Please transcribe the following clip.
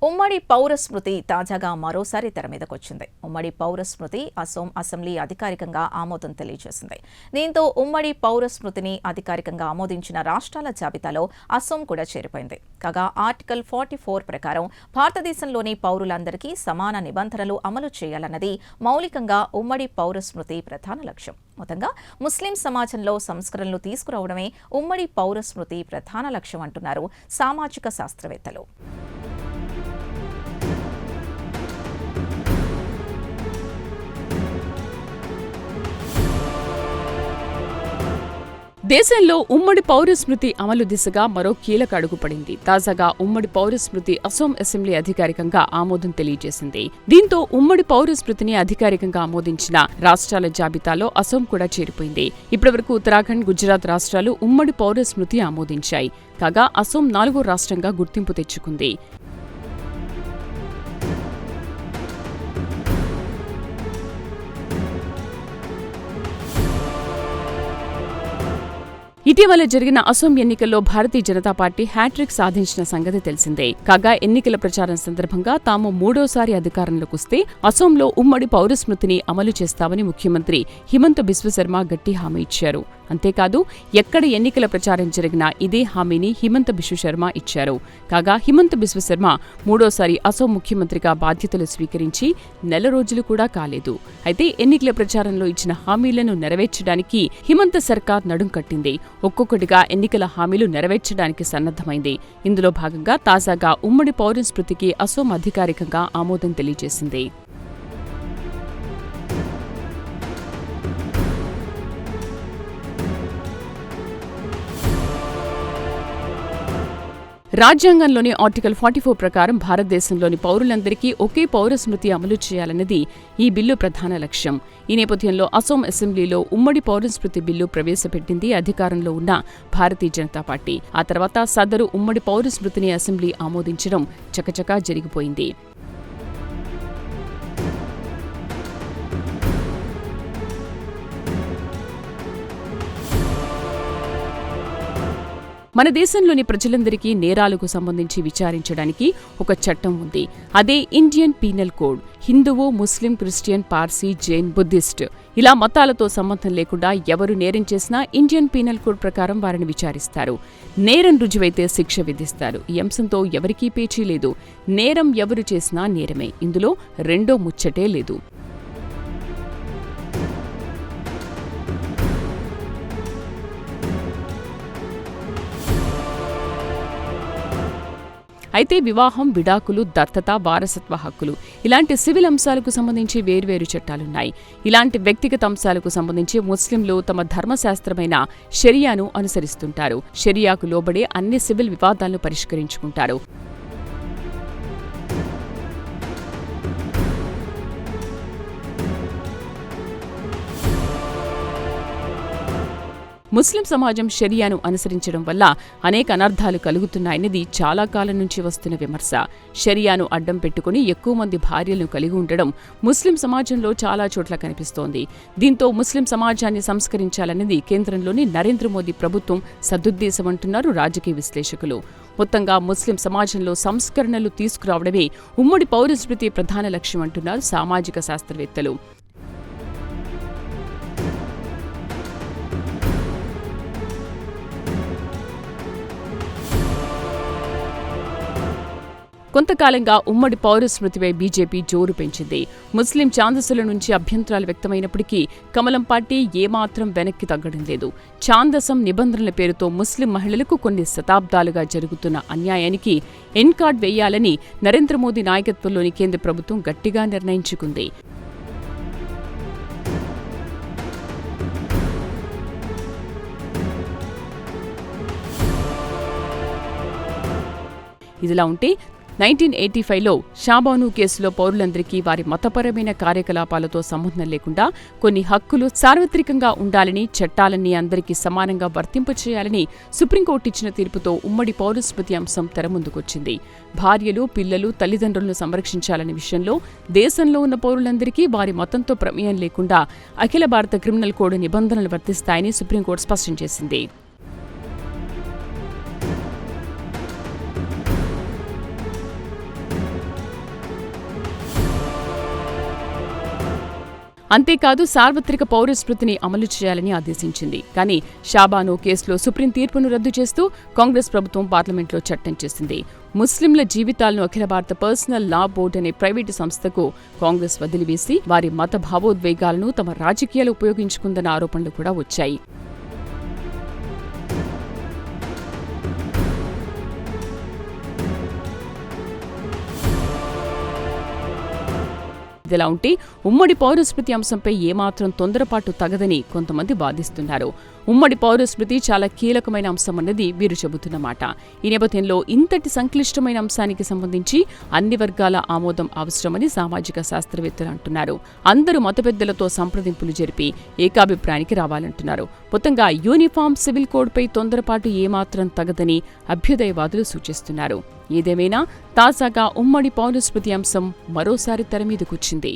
ఉమ్మడి పౌర స్మృతి తాజాగా మరోసారి తెర మీదకొచ్చింది. ఉమ్మడి పౌర స్మృతి అసోం అసెంబ్లీ అధికారికంగా ఆమోదం తెలియజేసింది. దీంతో ఉమ్మడి పౌర స్మృతిని అధికారికంగా ఆమోదించిన రాష్ట్రాల జాబితాలో అసోం కూడా చేరిపోయింది. కాగా ఆర్టికల్ 44 ప్రకారం భారతదేశంలోని పౌరులందరికీ సమాన నిబంధనలు అమలు చేయాలన్నది మౌలికంగా ఉమ్మడి పౌర స్మృతి ప్రధాన లక్ష్యం. మొత్తంగా ముస్లిం సమాజంలో సంస్కరణలు తీసుకురావడమే ఉమ్మడి పౌర స్మృతి ప్రధాన లక్ష్యం అంటున్నారు సామాజిక శాస్త్రవేత్తలు. దేశంలో ఉమ్మడి పౌర స్మృతి అమలు దిశగా మరో కీలక అడుగు పడింది. తాజాగా ఉమ్మడి పౌర స్మృతి అసోం అసెంబ్లీ అధికారికంగా ఆమోదం తెలియజేసింది. దీంతో ఉమ్మడి పౌర స్మృతిని అధికారికంగా ఆమోదించిన రాష్ట్రాల జాబితాలో అసోం కూడా చేరిపోయింది. ఇప్పటివరకు ఉత్తరాఖండ్, గుజరాత్ రాష్ట్రాలు ఉమ్మడి పౌర స్మృతి ఆమోదించాయి. కాగా అసోం 4వ రాష్ట్రంగా గుర్తింపు తెచ్చుకుంది. ఇటీవల జరిగిన అసోం ఎన్నికల్లో భారతీయ జనతా పార్టీ హ్యాట్రిక్ సాధించిన సంగతి తెలిసిందే. కాగా ఎన్నికల ప్రచారం సందర్భంగా తాము 3వసారి అధికారంలోకి వస్తే అసోంలో ఉమ్మడి పౌర స్మృతిని అమలు చేస్తామని ముఖ్యమంత్రి హిమంత బిశ్వ శర్మ గట్టి హామీ ఇచ్చారు. అంతేకాదు ఎక్కడ ఎన్నికల ప్రచారం జరిగినా ఇదే హామీని హిమంత బిశ్వ శర్మ ఇచ్చారు. కాగా హిమంత బిశ్వ శర్మ 3వసారి అసోం ముఖ్యమంత్రిగా బాధ్యతలు స్వీకరించి నెల రోజులు కూడా కాలేదు. అయితే ఎన్నికల ప్రచారంలో ఇచ్చిన హామీలను నెరవేర్చడానికి హిమంత సర్కార్ నడుం కట్టింది. ఒక్కొక్కటిగా ఎన్నికల హామీలు నెరవేర్చడానికి సన్నద్ధమైంది. ఇందులో భాగంగా తాజాగా ఉమ్మడి పౌర స్మృతికి అసోం అధికారికంగా ఆమోదం తెలియజేసింది. రాజ్యాంగంలోని ఆర్టికల్ 44 ప్రకారం భారతదేశంలోని పౌరులందరికీ ఒకే పౌర స్మృతి అమలు చేయాలన్నది ఈ బిల్లు ప్రధాన లక్ష్యం. ఈ నేపథ్యంలో అసోం అసెంబ్లీలో ఉమ్మడి పౌర స్మృతి బిల్లు ప్రవేశపెట్టింది అధికారంలో ఉన్న భారతీయ జనతా పార్టీ. ఆ తర్వాత సదరు ఉమ్మడి పౌర స్మృతిని అసెంబ్లీ ఆమోదించడం చకచకా జరిగిపోయింది. మన దేశంలోని ప్రజలందరికీ నేరాలకు సంబంధించి విచారించడానికి ఒక చట్టం ఉంది. అదే ఇండియన్ పీనల్ కోడ్. హిందువు, ముస్లిం, క్రిస్టియన్, పార్సీ, జైన్, బుద్ధిస్ట్ ఇలా మతాలతో సంబంధం లేకుండా ఎవరు నేరం చేసినా ఇండియన్ పీనల్ కోడ్ ప్రకారం వారిని విచారిస్తారు. నేరం రుజువైతే శిక్ష విధిస్తారు. ఈ అంశంతో ఎవరికీ పేచీ లేదు. నేరం ఎవరు చేసినా నేరమే. ఇందులో రెండో ముచ్చటే లేదు. అయితే వివాహం, విడాకులు, దత్తత, వారసత్వ హక్కులు ఇలాంటి సివిల్ అంశాలకు సంబంధించి వేర్వేరు చట్టాలున్నాయి. ఇలాంటి వ్యక్తిగత అంశాలకు సంబంధించి ముస్లింలు తమ ధర్మశాస్త్రమైన షరియాను అనుసరిస్తుంటారు. షరియాకు లోబడే అన్ని సివిల్ వివాదాలను పరిష్కరించుకుంటారు. ముస్లిం సమాజం షరియాను అనుసరించడం వల్ల అనేక అనర్థాలు కలుగుతున్నాయన్నది చాలా కాలం నుంచి వస్తున్న విమర్శ. షరియాను అడ్డం పెట్టుకుని ఎక్కువ మంది భార్యలను కలిగి ఉండడం ముస్లిం సమాజంలో చాలా చోట్ల కనిపిస్తోంది. దీంతో ముస్లిం సమాజాన్ని సంస్కరించాలన్నది కేంద్రంలోని నరేంద్ర మోదీ ప్రభుత్వం సదుద్దేశమంటున్నారు రాజకీయ విశ్లేషకులు. మొత్తంగా ముస్లిం సమాజంలో సంస్కరణలు తీసుకురావడమే ఉమ్మడి పౌర స్మృతి ప్రధాన లక్ష్యం అంటున్నారు సామాజిక శాస్త్రవేత్తలు. కొంతకాలంగా ఉమ్మడి పౌర స్మృతిపై బీజేపీ జోరు పెంచింది. ముస్లిం ఛాందసుల నుంచి అభ్యంతరాలు వ్యక్తమైనప్పటికీ కమలం పార్టీ ఏమాత్రం వెనక్కి తగ్గడం లేదు. ఛాందసం నిబంధనల పేరుతో ముస్లిం మహిళలకు కొన్ని శతాబ్దాలుగా జరుగుతున్న అన్యాయానికి ఎన్కార్డ్ వేయాలని నరేంద్ర మోదీ నాయకత్వంలోని కేంద్ర ప్రభుత్వం గట్టిగా నిర్ణయించుకుంది. ఇదిలా ఉంటే 1985లో షాబాను కేసులో పౌరులందరికీ వారి మతపరమైన కార్యకలాపాలతో సంబంధం లేకుండా కొన్ని హక్కులు సార్వత్రికంగా ఉండాలని, చట్టాలన్నీ అందరికీ సమానంగా వర్తింపచేయాలని సుప్రీంకోర్టు ఇచ్చిన తీర్పుతో ఉమ్మడి పౌర స్మృతి అంశం తెరముందుకొచ్చింది. భార్యలు, పిల్లలు, తల్లిదండ్రులను సంరక్షించాలనే విషయంలో దేశంలో ఉన్న పౌరులందరికీ వారి మతంతో ప్రమేయం లేకుండా అఖిల భారత క్రిమినల్ కోడ్ నిబంధనలు వర్తిస్తాయని సుప్రీంకోర్టు స్పష్టం చేసింది. అంతేకాదు సార్వత్రిక పౌరస్మృతిని అమలు చేయాలని ఆదేశించింది. కానీ షాబానో కేసులో సుప్రీం తీర్పును రద్దు చేస్తూ కాంగ్రెస్ ప్రభుత్వం పార్లమెంట్లో చట్టం చేసింది. ముస్లింల జీవితాలను అఖిల భారత పర్సనల్ లా బోర్డు అనే ప్రైవేటు సంస్థకు కాంగ్రెస్ వదిలివేసి వారి మత భావోద్వేగాలను తమ రాజకీయాలు ఉపయోగించుకుందన్న ఆరోపణలు కూడా వచ్చాయి. ఇదిలా ఉంటే ఉమ్మడి పౌరస్మృతి అంశంపై ఏమాత్రం తొందరపాటు తగదని కొంతమంది వాదిస్తున్నారు. ఉమ్మడి పౌరస్మృతి చాలా కీలకమైన అంశమన్నది వీరు చెబుతున్న మాట. ఈ నేపథ్యంలో ఇంతటి సంక్లిష్టమైన అంశానికి సంబంధించి అన్ని వర్గాల ఆమోదం అవసరమని సామాజిక శాస్త్రవేత్తలు అంటున్నారు. అందరూ మత పెద్దలతో సంప్రదింపులు జరిపి ఏకాభిప్రాయానికి రావాలంటున్నారు. మొత్తంగా యూనిఫామ్ సివిల్ కోడ్పై తొందరపాటు ఏమాత్రం తగదని అభ్యుదయవాదులు సూచిస్తున్నారు. ఏదేమైనా తాజాగా ఉమ్మడి పౌరస్మృతి అంశం మరోసారి తెరమీదకొచ్చింది.